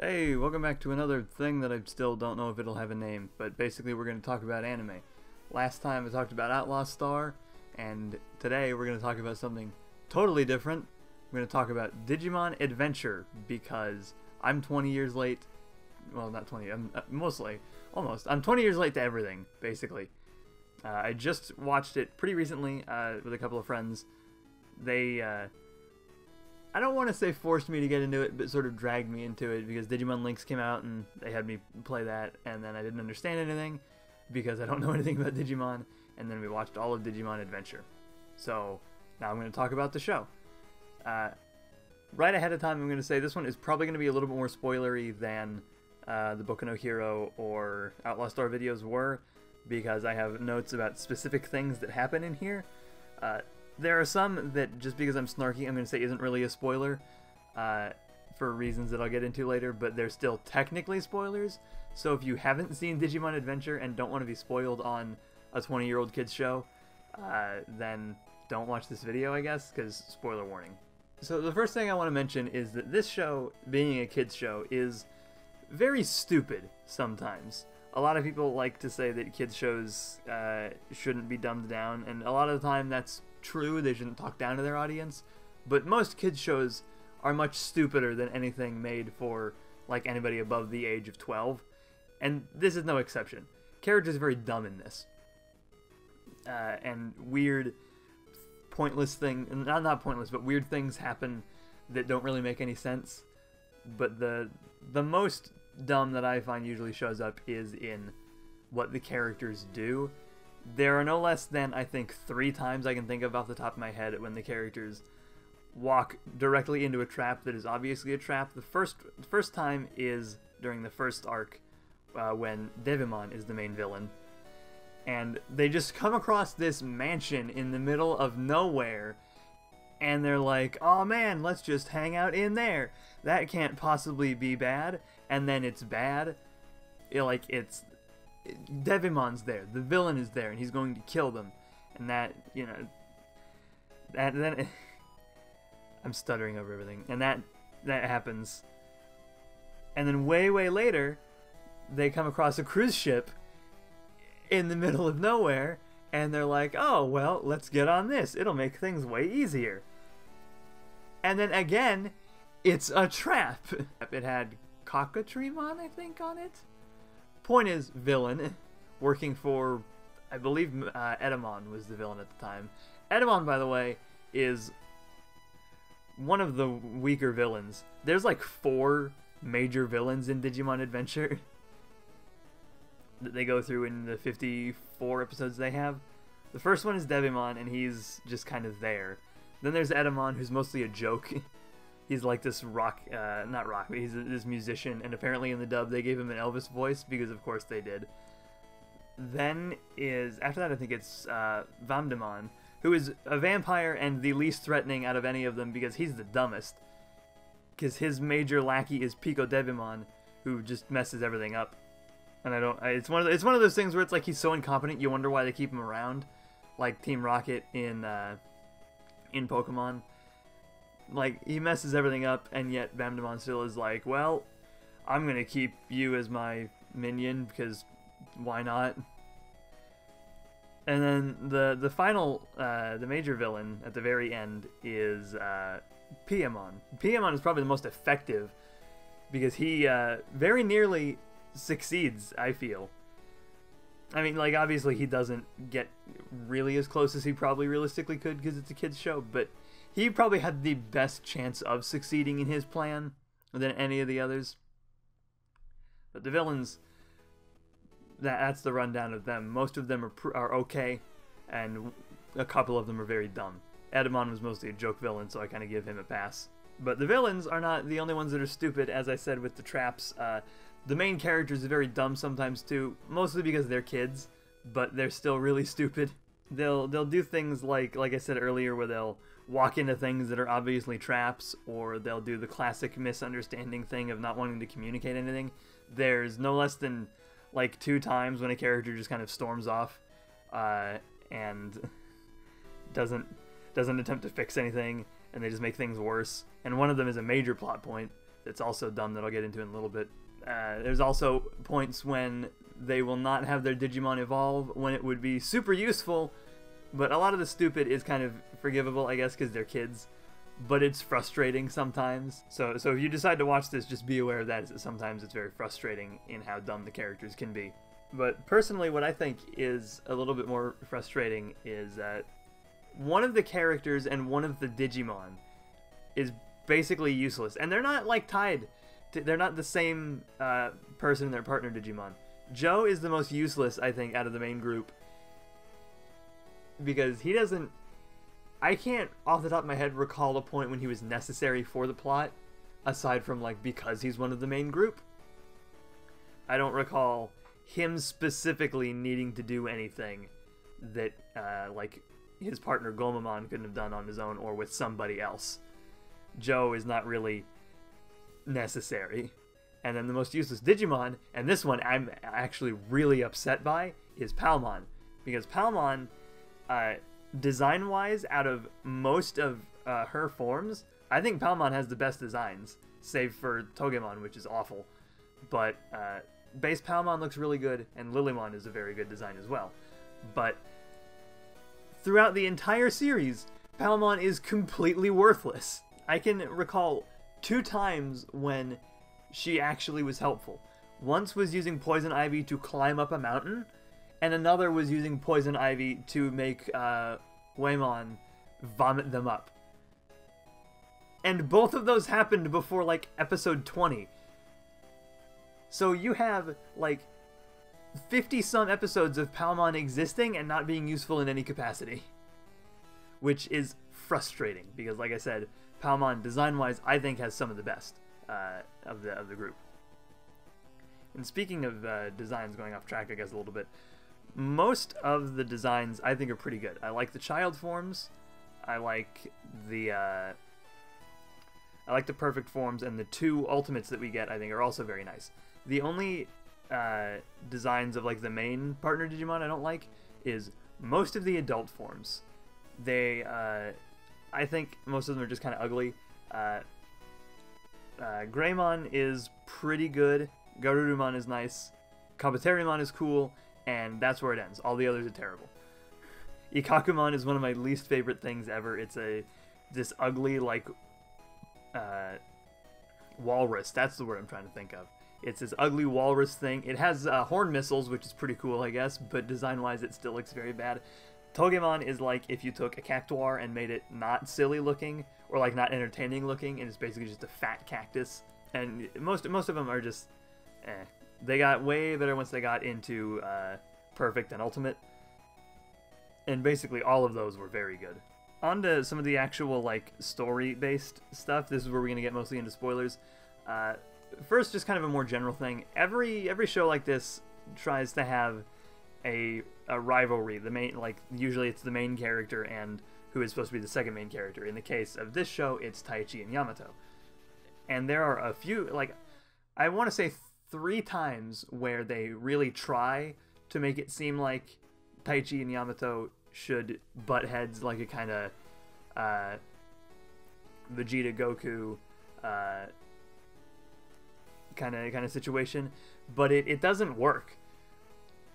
Hey, welcome back to another thing that I still don't know if it'll have a name, but basically we're going to talk about anime. Last time I talked about Outlaw Star, and today we're going to talk about something totally different. We're going to talk about Digimon Adventure, because I'm 20 years late. Well, not 20, I'm almost. I'm 20 years late to everything, basically. I just watched it pretty recently with a couple of friends. They, I don't want to say forced me to get into it, but sort of dragged me into it because Digimon Links came out and they had me play that, and then I didn't understand anything because I don't know anything about Digimon, and then we watched all of Digimon Adventure. So now I'm going to talk about the show. Right ahead of time, I'm going to say this one is probably going to be a little bit more spoilery than the Boku no Hero or Outlaw Star videos were, because I have notes about specific things that happen in here. There are some that, just because I'm snarky, I'm going to say isn't really a spoiler, for reasons that I'll get into later, but they're still technically spoilers. So if you haven't seen Digimon Adventure and don't want to be spoiled on a 20-year-old kid's show, then don't watch this video, I guess, because spoiler warning. So the first thing I want to mention is that this show, being a kid's show, is very stupid sometimes. A lot of people like to say that kids shows shouldn't be dumbed down, and a lot of the time that's true. They shouldn't talk down to their audience, but most kids shows are much stupider than anything made for like anybody above the age of 12, and this is no exception. Characters are very dumb in this, and weird, pointless thing, not pointless, but weird things happen that don't really make any sense. But the most dumb that I find usually shows up is in what the characters do. There are no less than, I think, 3 times I can think of off the top of my head when the characters walk directly into a trap that is obviously a trap. The first time is during the first arc, when Digimon is the main villain, and they just come across this mansion in the middle of nowhere, and they're like, oh man, let's just hang out in there. That can't possibly be bad. And then it's bad. Digimon's there, the villain is there, and he's going to kill them. And that, then I'm stuttering over everything. And that happens. And then way later, they come across a cruise ship in the middle of nowhere, and they're like, oh, well, let's get on this. It'll make things way easier. And then again, it's a trap. It had Cockatriemon, I think, on it. Point is, villain, working for, I believe, Edamon was the villain at the time. Edamon, by the way, is one of the weaker villains. There's like 4 major villains in Digimon Adventure that they go through in the 54 episodes they have. The first one is Digimon, and he's just kind of there. Then there's Edamon, who's mostly a joke. He's like this not rock, but he's this musician, and apparently in the dub they gave him an Elvis voice, because of course they did. Then after that I think it's Vamdemon, who is a vampire and the least threatening out of any of them, because he's the dumbest. Because his major lackey is Pico Devimon, who just messes everything up. And it's one of those things where it's like he's so incompetent you wonder why they keep him around, like Team Rocket in Pokemon. Like, he messes everything up, and yet Vamdemon still is like, well, I'm gonna keep you as my minion, because why not? And then the final, the major villain at the very end is Piemon. Piemon is probably the most effective, because he very nearly succeeds, I feel. I mean, like, obviously he doesn't get really as close as he probably realistically could, because it's a kid's show, but he probably had the best chance of succeeding in his plan than any of the others. But the villains, that's the rundown of them. Most of them are okay, and a couple of them are very dumb. Edamon was mostly a joke villain, so I kind of give him a pass. But the villains are not the only ones that are stupid, as I said with the traps. The main characters are very dumb sometimes too, mostly because they're kids, but they're still really stupid. They'll do things like I said earlier, where they'll walk into things that are obviously traps, or they'll do the classic misunderstanding thing of not wanting to communicate anything. There's no less than like 2 times when a character just kind of storms off and doesn't attempt to fix anything, and they just make things worse. And one of them is a major plot point it's also dumb that I'll get into in a little bit. There's also points when they will not have their Digimon evolve when it would be super useful, but a lot of the stupid is kind of forgivable, I guess, because they're kids. But it's frustrating sometimes. So if you decide to watch this, just be aware of that, is that sometimes it's very frustrating in how dumb the characters can be. But personally, what I think is a little bit more frustrating is that one of the characters and one of the Digimon is basically useless. And they're not, like, tied. They're not the same person and their partner Digimon. Joe is the most useless, I think, out of the main group. Because he doesn't... I can't, off the top of my head, recall a point when he was necessary for the plot, aside from, like, because he's one of the main group. I don't recall him specifically needing to do anything that, like, his partner Gomamon couldn't have done on his own or with somebody else. Joe is not really necessary. And then the most useless Digimon, and this one I'm actually really upset by, is Palmon. Because Palmon, design-wise, out of most of her forms, I think Palmon has the best designs, save for Togemon, which is awful. But base Palmon looks really good, and Lilymon is a very good design as well. But throughout the entire series, Palmon is completely worthless. I can recall 2 times when she actually was helpful. Once was using Poison Ivy to climb up a mountain, and another was using Poison Ivy to make Waymon vomit them up. And both of those happened before, like, episode 20. So you have, like, 50-some episodes of Palmon existing and not being useful in any capacity. Which is frustrating, because, like I said, Palmon, design-wise, I think has some of the best of the group. And speaking of designs, going off track, I guess, a little bit, most of the designs I think are pretty good. I like the child forms. I like the perfect forms, and the 2 ultimates that we get I think are also very nice. The only designs of, like, the main partner Digimon I don't like is most of the adult forms. They I think most of them are just kind of ugly. Greymon is pretty good. Garurumon is nice. Kabuterimon is cool. And that's where it ends. All the others are terrible. Ikakumon is one of my least favorite things ever. It's this ugly, like, walrus. That's the word I'm trying to think of. It's this ugly walrus thing. It has horn missiles, which is pretty cool, I guess, but design-wise it still looks very bad. Togemon is like if you took a cactuar and made it not silly looking, or, like, not entertaining looking, and it's basically just a fat cactus. And most of them are just, eh. They got way better once they got into Perfect and Ultimate. And basically all of those were very good. On to some of the actual, like, story-based stuff. This is where we're going to get mostly into spoilers. First, just kind of a more general thing. Every show like this tries to have a rivalry. The main, like, usually it's the main character and who is supposed to be the second main character. In the case of this show, it's Taichi and Yamato. And there are a few, like, I want to say 3 times where they really try to make it seem like Taichi and Yamato should butt heads, like a kind of Vegeta Goku kind of situation, but it doesn't work.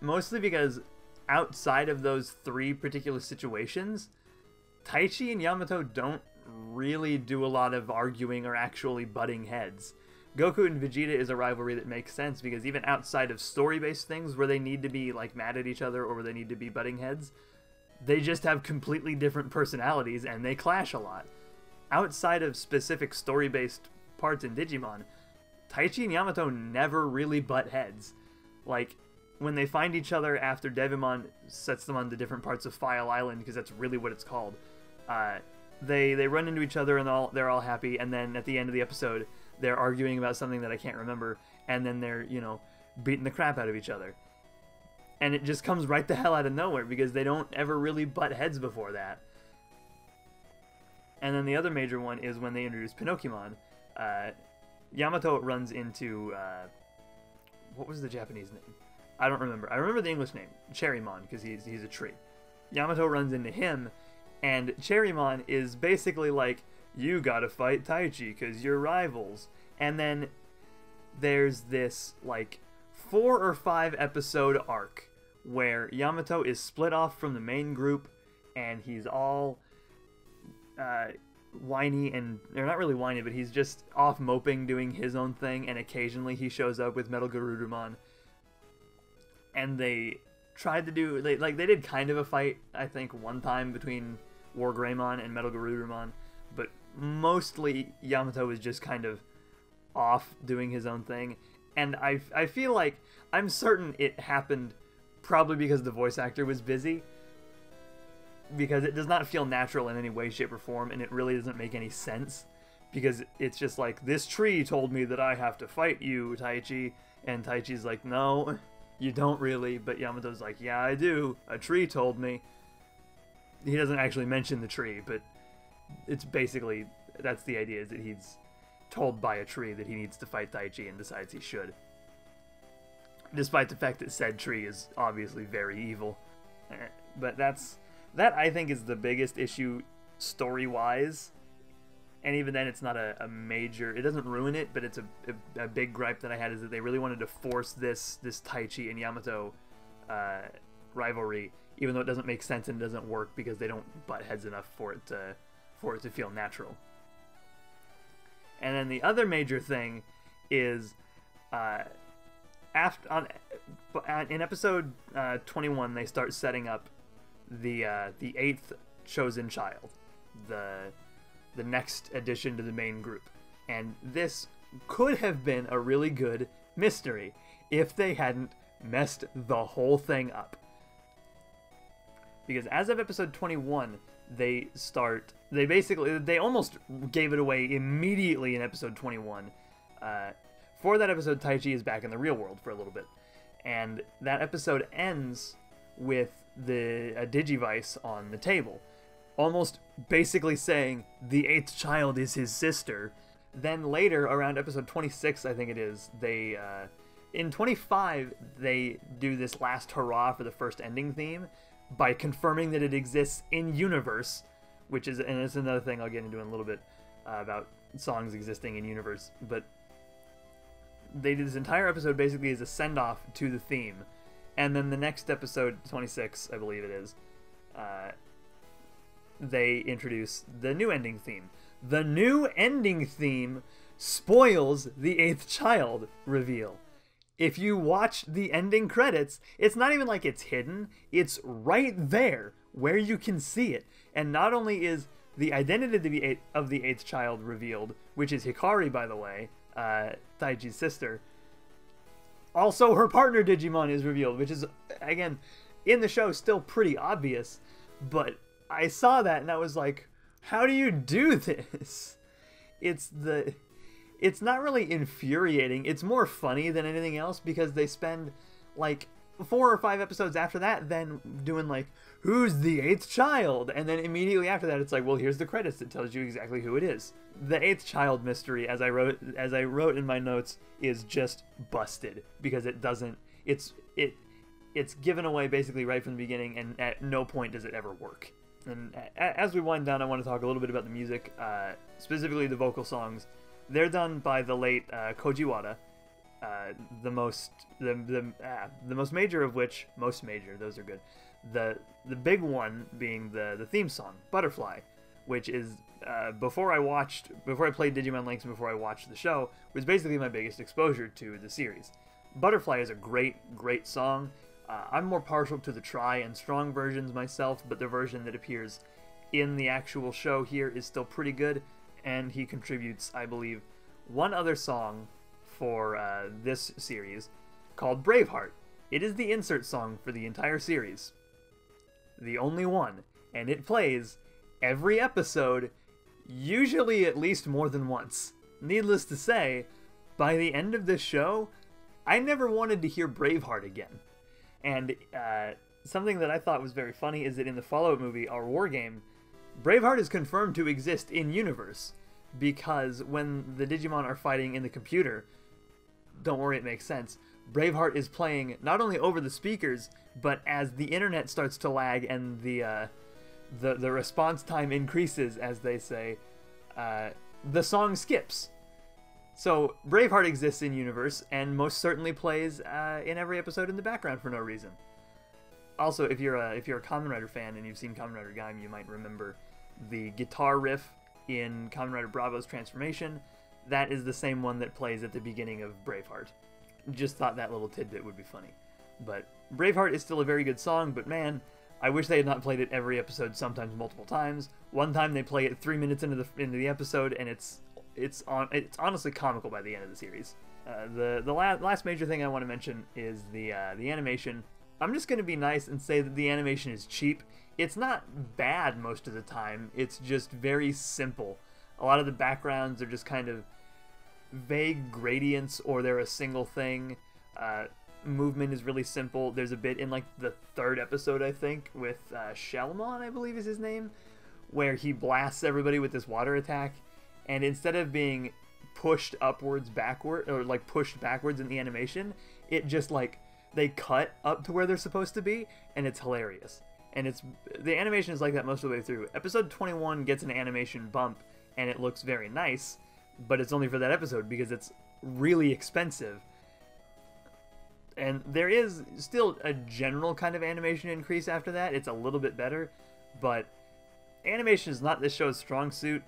Mostly because outside of those 3 particular situations, Taichi and Yamato don't really do a lot of arguing or actually butting heads. Goku and Vegeta is a rivalry that makes sense because even outside of story-based things where they need to be, like, mad at each other or where they need to be butting heads, they just have completely different personalities and they clash a lot. Outside of specific story-based parts in Digimon, Taichi and Yamato never really butt heads. Like, when they find each other after Devimon sets them on the different parts of File Island, because that's really what it's called, they run into each other and they're all happy, and then at the end of the episode, they're arguing about something that I can't remember, and then they're, you know, beating the crap out of each other. And it just comes right the hell out of nowhere, because they don't ever really butt heads before that. And then the other major one is when they introduce Pinocchimon. Yamato runs into, what was the Japanese name? I don't remember. I remember the English name, Cherrymon, because he's a tree. Yamato runs into him, and Cherrymon is basically like, you gotta fight Taichi because you're rivals. And then there's this, like, 4 or 5 episode arc where Yamato is split off from the main group, and he's all whiny, and they're not really whiny, but he's just off moping, doing his own thing, and occasionally he shows up with Metal Garurumon. And they tried to do, they did kind of a fight, I think, one time between War Greymon and Metal Garurumon, but mostly Yamato was just kind of off doing his own thing. And I feel like, I'm certain it happened probably because the voice actor was busy, because it does not feel natural in any way, shape, or form, and it really doesn't make any sense, because it's just like, this tree told me that I have to fight you, Taichi, and Taichi's like, no, you don't really, but Yamato's like, yeah, I do, a tree told me. He doesn't actually mention the tree, but it's basically, that's the idea, is that he's told by a tree that he needs to fight Taichi and decides he should. Despite the fact that said tree is obviously very evil. But that I think is the biggest issue story-wise. And even then it's not a major, it doesn't ruin it, but it's a big gripe that I had, is that they really wanted to force this Taichi and Yamato rivalry, even though it doesn't make sense and doesn't work because they don't butt heads enough for it to feel natural. And then the other major thing is, in episode 21, they start setting up the 8th chosen child, the next addition to the main group. And this could have been a really good mystery if they hadn't messed the whole thing up. Because as of episode 21, they almost gave it away immediately in episode 21. For that episode, Taichi is back in the real world for a little bit. And that episode ends with a Digivice on the table, almost basically saying the 8th child is his sister. Then later, around episode 26, I think it is, in 25, they do this last hurrah for the first ending theme by confirming that it exists in universe, which is, and it's another thing I'll get into in a little bit about songs existing in universe, but they did this entire episode basically as a send-off to the theme. And then the next episode, 26, I believe it is, they introduce the new ending theme. The new ending theme spoils the 8th child reveal. If you watch the ending credits, it's not even like it's hidden. It's right there where you can see it. And not only is the identity of the 8th child revealed, which is Hikari, by the way, Taichi's sister, also her partner Digimon is revealed, which is, again, in the show still pretty obvious, but I saw that and I was like, how do you do this? It's not really infuriating, it's more funny than anything else, because they spend like 4 or 5 episodes after that then doing like, who's the 8th child? And then immediately after that it's like, well, here's the credits that tells you exactly who it is. The 8th child mystery, as I wrote in my notes, is just busted, because it's given away basically right from the beginning, and at no point does it ever work. And as we wind down, I want to talk a little bit about the music, specifically the vocal songs. They're done by the late Koji Wada, the most major of which, those are good. The big one being the theme song, Butterfly, which is before I played Digimon Links and before I watched the show, was basically my biggest exposure to the series. Butterfly is a great song. I'm more partial to the Tri and Strong versions myself, but the version that appears in the actual show here is still pretty good, and he contributes, I believe, one other song for this series called Braveheart. It is the insert song for the entire series. The only one, and it plays every episode, usually at least more than once. Needless to say, by the end of this show, I never wanted to hear Braveheart again. And something that I thought was very funny is that in the follow-up movie, Our War Game, Braveheart is confirmed to exist in universe, because when the Digimon are fighting in the computer, don't worry, it makes sense, Braveheart is playing not only over the speakers, but as the internet starts to lag and the response time increases, as they say, the song skips. So Braveheart exists in universe and most certainly plays in every episode in the background for no reason. Also, if you're a Kamen Rider fan and you've seen Kamen Rider Gaim, you might remember the guitar riff in Kamen Rider Bravo's transformation. That is the same one that plays at the beginning of Braveheart. Just thought that little tidbit would be funny. But Braveheart is still a very good song, but man, I wish they had not played it every episode, sometimes multiple times. One time they play it 3 minutes into the episode, and it's honestly comical by the end of the series. The last major thing I want to mention is the animation. I'm just going to be nice and say that the animation is cheap. It's not bad most of the time, it's just very simple. A lot of the backgrounds are just kind of vague gradients, or they're a single thing. Movement is really simple. There's a bit in like the 3rd episode, I think, with Shelmon, I believe is his name, where he blasts everybody with this water attack, and instead of being pushed upwards backward, or like pushed backwards in the animation, it just like they cut up to where they're supposed to be, and it's hilarious. And the animation is like that most of the way through. Episode 21 gets an animation bump, and it looks very nice, but it's only for that episode because it's really expensive. And there is still a general kind of animation increase after that. It's a little bit better, but animation is not this show's strong suit.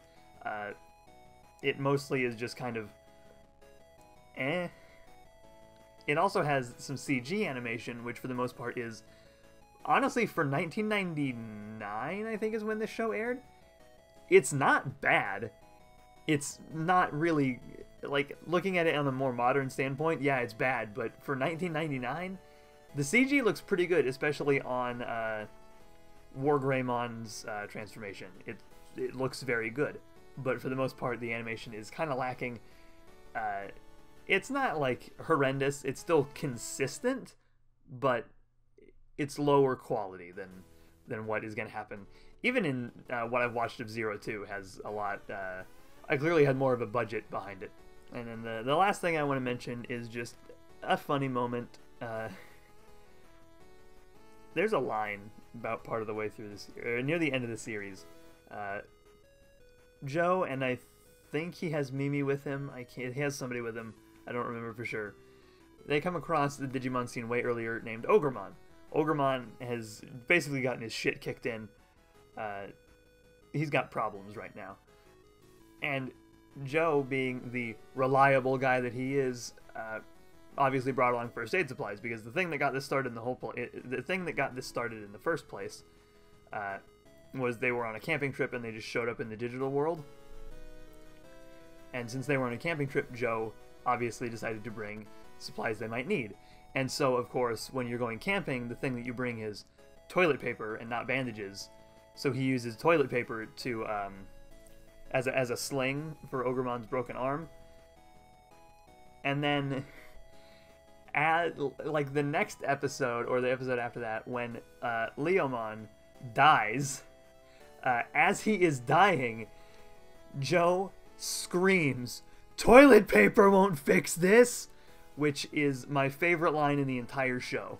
It mostly is just kind of eh. It also has some CG animation, which for the most part is, honestly, for 1999, I think is when this show aired, it's not bad. It's not really, like, looking at it on a more modern standpoint, yeah, it's bad, but for 1999, the CG looks pretty good, especially on War Greymon's transformation. It looks very good, but for the most part, the animation is kind of lacking. It's not, like, horrendous. It's still consistent, but it's lower quality than what is going to happen. Even in what I've watched of Zero 2 has a lot... I clearly had more of a budget behind it. And then the last thing I want to mention is just a funny moment. There's a line about part of the way through this, or near the end of the series. Joe, and I think he has Mimi with him. He has somebody with him. I don't remember for sure. They come across the Digimon scene way earlier named Ogremon. Ogremon has basically gotten his shit kicked in. He's got problems right now. And Joe, being the reliable guy that he is, obviously brought along first aid supplies, because the thing that got this started in the first place was they were on a camping trip and they just showed up in the digital world. And since they were on a camping trip, Joe obviously decided to bring supplies they might need. And so, of course, when you're going camping, the thing that you bring is toilet paper and not bandages. So he uses toilet paper to as a sling for Ogremon's broken arm. And then like the next episode, or the episode after that, when Leomon dies, as he is dying, Joe screams, "Toilet paper won't fix this!" which is my favorite line in the entire show.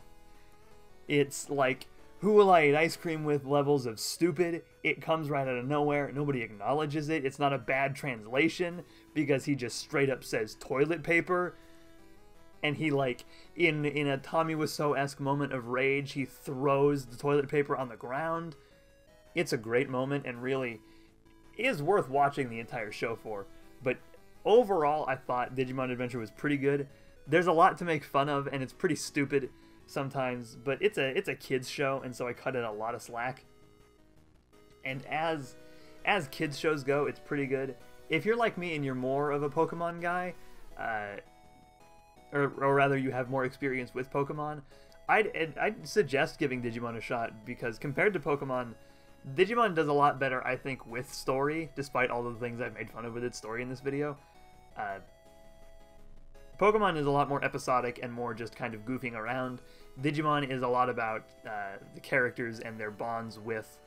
It's like, who will I eat ice cream with levels of stupid? It comes right out of nowhere. Nobody acknowledges it. It's not a bad translation because he just straight up says toilet paper. And he, like, in a Tommy Wiseau-esque moment of rage, he throws the toilet paper on the ground. It's a great moment and really is worth watching the entire show for. But overall, I thought Digimon Adventure was pretty good. There's a lot to make fun of, and it's pretty stupid sometimes, but it's a kids show, and so I cut it a lot of slack. And as kids shows go, it's pretty good. If you're like me and you're more of a Pokemon guy, or rather you have more experience with Pokemon, I'd suggest giving Digimon a shot, because compared to Pokemon, Digimon does a lot better, I think, with story, despite all the things I've made fun of with its story in this video. Pokemon is a lot more episodic and more just kind of goofing around. Digimon is a lot about the characters and their bonds with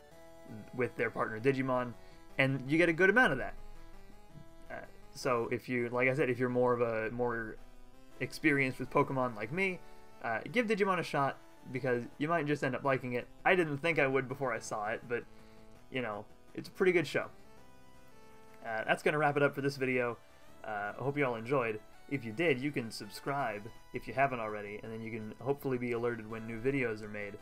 their partner Digimon, and you get a good amount of that. So if you, like I said, if you're more experienced with Pokemon like me, give Digimon a shot, because you might just end up liking it. I didn't think I would before I saw it, but, you know, it's a pretty good show. That's going to wrap it up for this video. I hope you all enjoyed. If you did, you can subscribe if you haven't already, and then you can hopefully be alerted when new videos are made.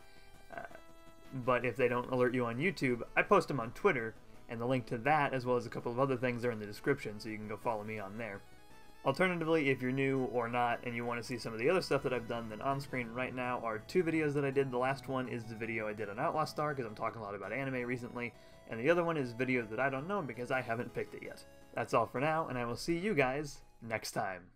But if they don't alert you on YouTube, I post them on Twitter, and the link to that, as well as a couple of other things, are in the description, so you can go follow me on there. Alternatively, if you're new or not and you want to see some of the other stuff that I've done, then on screen right now are 2 videos that I did. The last one is the video I did on Outlaw Star, because I'm talking a lot about anime recently, and the other one is videos that I don't know because I haven't picked it yet. That's all for now, and I will see you guys next time.